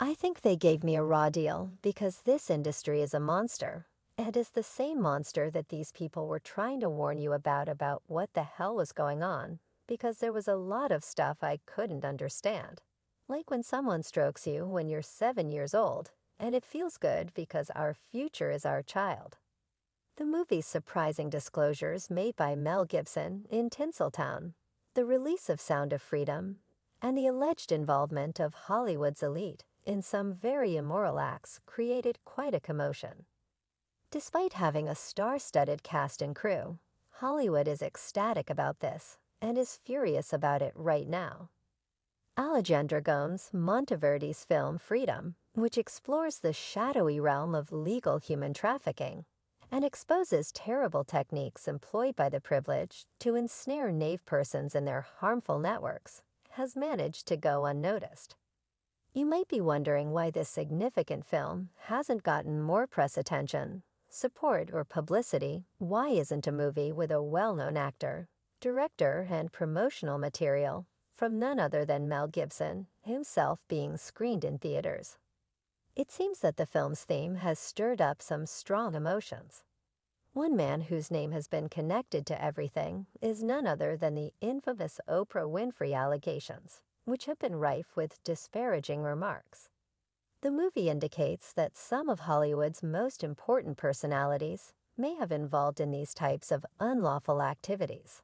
I think they gave me a raw deal because this industry is a monster. It is the same monster that these people were trying to warn you about what the hell was going on, because there was a lot of stuff I couldn't understand. Like when someone strokes you when you're 7 years old, and it feels good because our future is our child. The movie's surprising disclosures made by Mel Gibson in Tinseltown, the release of Sound of Freedom, and the alleged involvement of Hollywood's elite in some very immoral acts created quite a commotion. Despite having a star-studded cast and crew, Hollywood is ecstatic about this and is furious about it right now. Alejandra Gomez Monteverdi's film Freedom, which explores the shadowy realm of legal human trafficking and exposes terrible techniques employed by the privileged to ensnare knave persons in their harmful networks, has managed to go unnoticed. You might be wondering why this significant film hasn't gotten more press attention, support, or publicity. Why isn't a movie with a well-known actor, director, and promotional material from none other than Mel Gibson himself being screened in theaters? It seems that the film's theme has stirred up some strong emotions. One man whose name has been connected to everything is none other than the infamous Oprah Winfrey allegations, which have been rife with disparaging remarks. The movie indicates that some of Hollywood's most important personalities may have involved in these types of unlawful activities.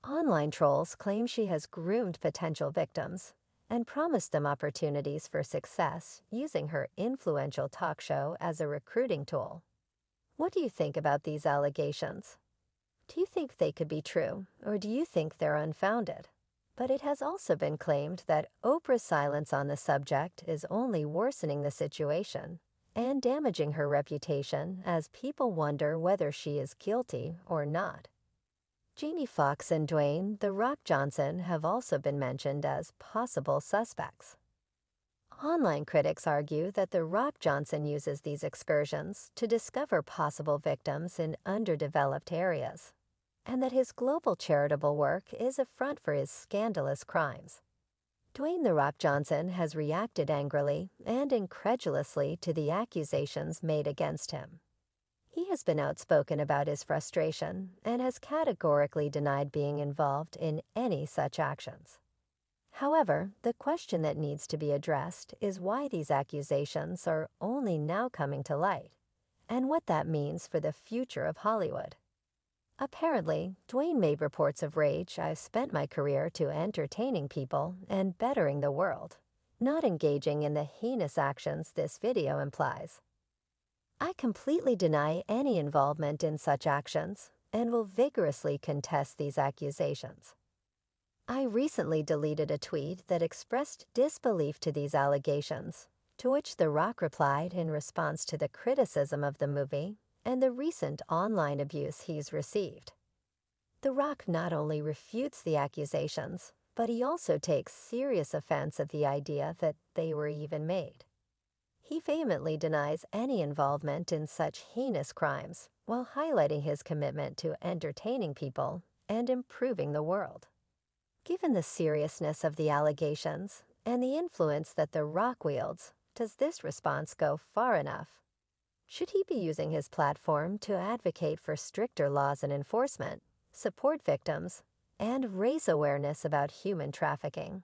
Online trolls claim she has groomed potential victims and promised them opportunities for success using her influential talk show as a recruiting tool. What do you think about these allegations? Do you think they could be true, or do you think they're unfounded? But it has also been claimed that Oprah's silence on the subject is only worsening the situation and damaging her reputation as people wonder whether she is guilty or not. Jamie Foxx and Dwayne "The Rock" Johnson have also been mentioned as possible suspects. Online critics argue that The Rock Johnson uses these excursions to discover possible victims in underdeveloped areas, and that his global charitable work is a front for his scandalous crimes. Dwayne "The Rock" Johnson has reacted angrily and incredulously to the accusations made against him. He has been outspoken about his frustration and has categorically denied being involved in any such actions. However, the question that needs to be addressed is why these accusations are only now coming to light, and what that means for the future of Hollywood. Apparently, Dwayne made reports of rage. "I've spent my career to entertaining people and bettering the world, not engaging in the heinous actions this video implies. I completely deny any involvement in such actions and will vigorously contest these accusations." I recently deleted a tweet that expressed disbelief to these allegations, to which The Rock replied in response to the criticism of the movie and the recent online abuse he's received. The Rock not only refutes the accusations, but he also takes serious offense of the idea that they were even made. He vehemently denies any involvement in such heinous crimes while highlighting his commitment to entertaining people and improving the world. Given the seriousness of the allegations and the influence that The Rock wields, does this response go far enough? Should he be using his platform to advocate for stricter laws and enforcement, support victims, and raise awareness about human trafficking?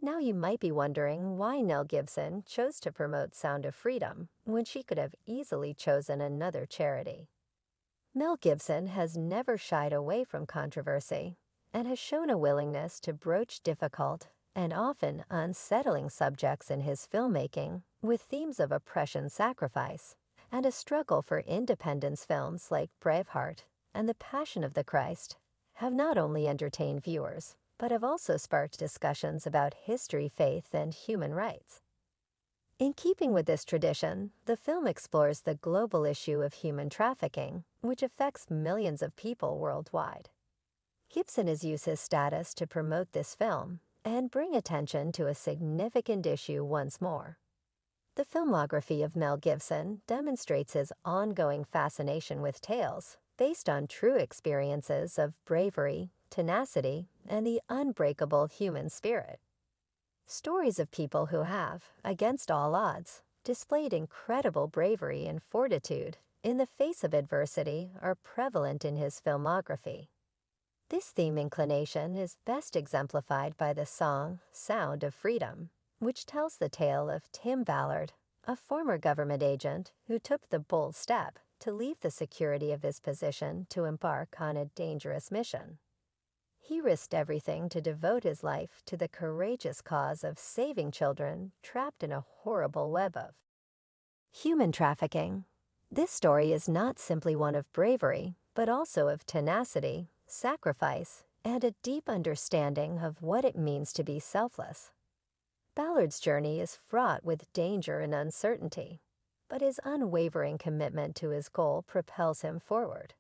Now you might be wondering why Mel Gibson chose to promote Sound of Freedom when she could have easily chosen another charity. Mel Gibson has never shied away from controversy and has shown a willingness to broach difficult and often unsettling subjects in his filmmaking with themes of oppression, sacrifice, and a struggle for independence. Films like Braveheart and The Passion of the Christ have not only entertained viewers, but have also sparked discussions about history, faith, and human rights. In keeping with this tradition, the film explores the global issue of human trafficking, which affects millions of people worldwide. Gibson has used his status to promote this film and bring attention to a significant issue once more. The filmography of Mel Gibson demonstrates his ongoing fascination with tales based on true experiences of bravery, tenacity, and the unbreakable human spirit. Stories of people who have, against all odds, displayed incredible bravery and fortitude in the face of adversity are prevalent in his filmography. This theme inclination is best exemplified by the song Sound of Freedom, which tells the tale of Tim Ballard, a former government agent who took the bold step to leave the security of his position to embark on a dangerous mission. He risked everything to devote his life to the courageous cause of saving children trapped in a horrible web of human trafficking. This story is not simply one of bravery, but also of tenacity, sacrifice, and a deep understanding of what it means to be selfless. Ballard's journey is fraught with danger and uncertainty, but his unwavering commitment to his goal propels him forward.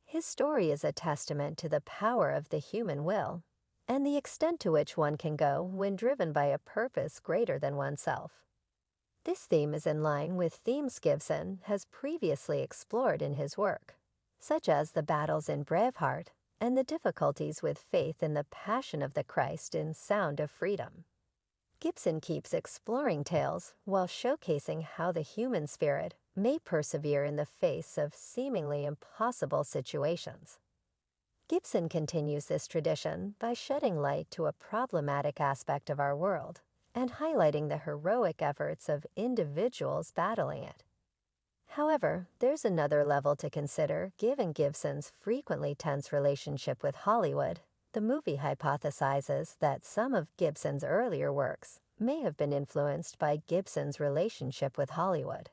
His story is a testament to the power of the human will and the extent to which one can go when driven by a purpose greater than oneself. This theme is in line with themes Gibson has previously explored in his work, such as the battles in Braveheart and the difficulties with faith in the Passion of the Christ in Sound of Freedom. Gibson keeps exploring tales while showcasing how the human spirit may persevere in the face of seemingly impossible situations. Gibson continues this tradition by shedding light to a problematic aspect of our world and highlighting the heroic efforts of individuals battling it. However, there's another level to consider given Gibson's frequently tense relationship with Hollywood. The movie hypothesizes that some of Gibson's earlier works may have been influenced by Gibson's relationship with Hollywood.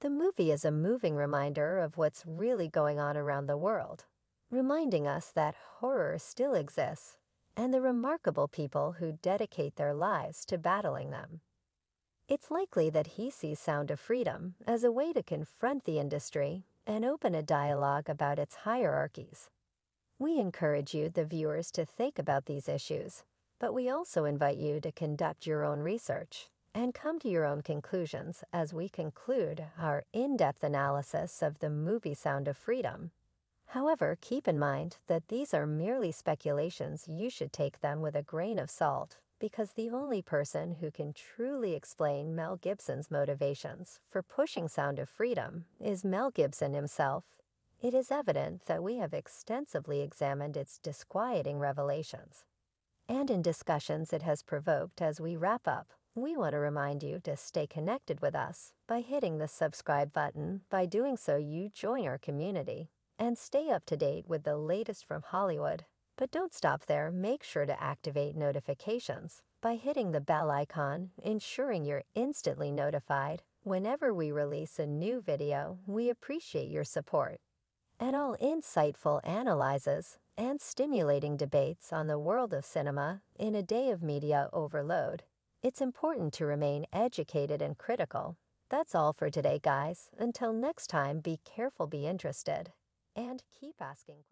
The movie is a moving reminder of what's really going on around the world, reminding us that horror still exists and the remarkable people who dedicate their lives to battling them. It's likely that he sees Sound of Freedom as a way to confront the industry and open a dialogue about its hierarchies. We encourage you, the viewers, to think about these issues, but we also invite you to conduct your own research and come to your own conclusions as we conclude our in-depth analysis of the movie Sound of Freedom. However, keep in mind that these are merely speculations. You should take them with a grain of salt, because the only person who can truly explain Mel Gibson's motivations for pushing Sound of Freedom is Mel Gibson himself. It is evident that we have extensively examined its disquieting revelations, and in discussions it has provoked. As we wrap up, we want to remind you to stay connected with us by hitting the subscribe button. By doing so, you join our community and stay up to date with the latest from Hollywood. But don't stop there. Make sure to activate notifications by hitting the bell icon, ensuring you're instantly notified whenever we release a new video. We appreciate your support and all insightful analyses and stimulating debates on the world of cinema in a day of media overload. It's important to remain educated and critical. That's all for today, guys. Until next time, be careful, be interested, and keep asking.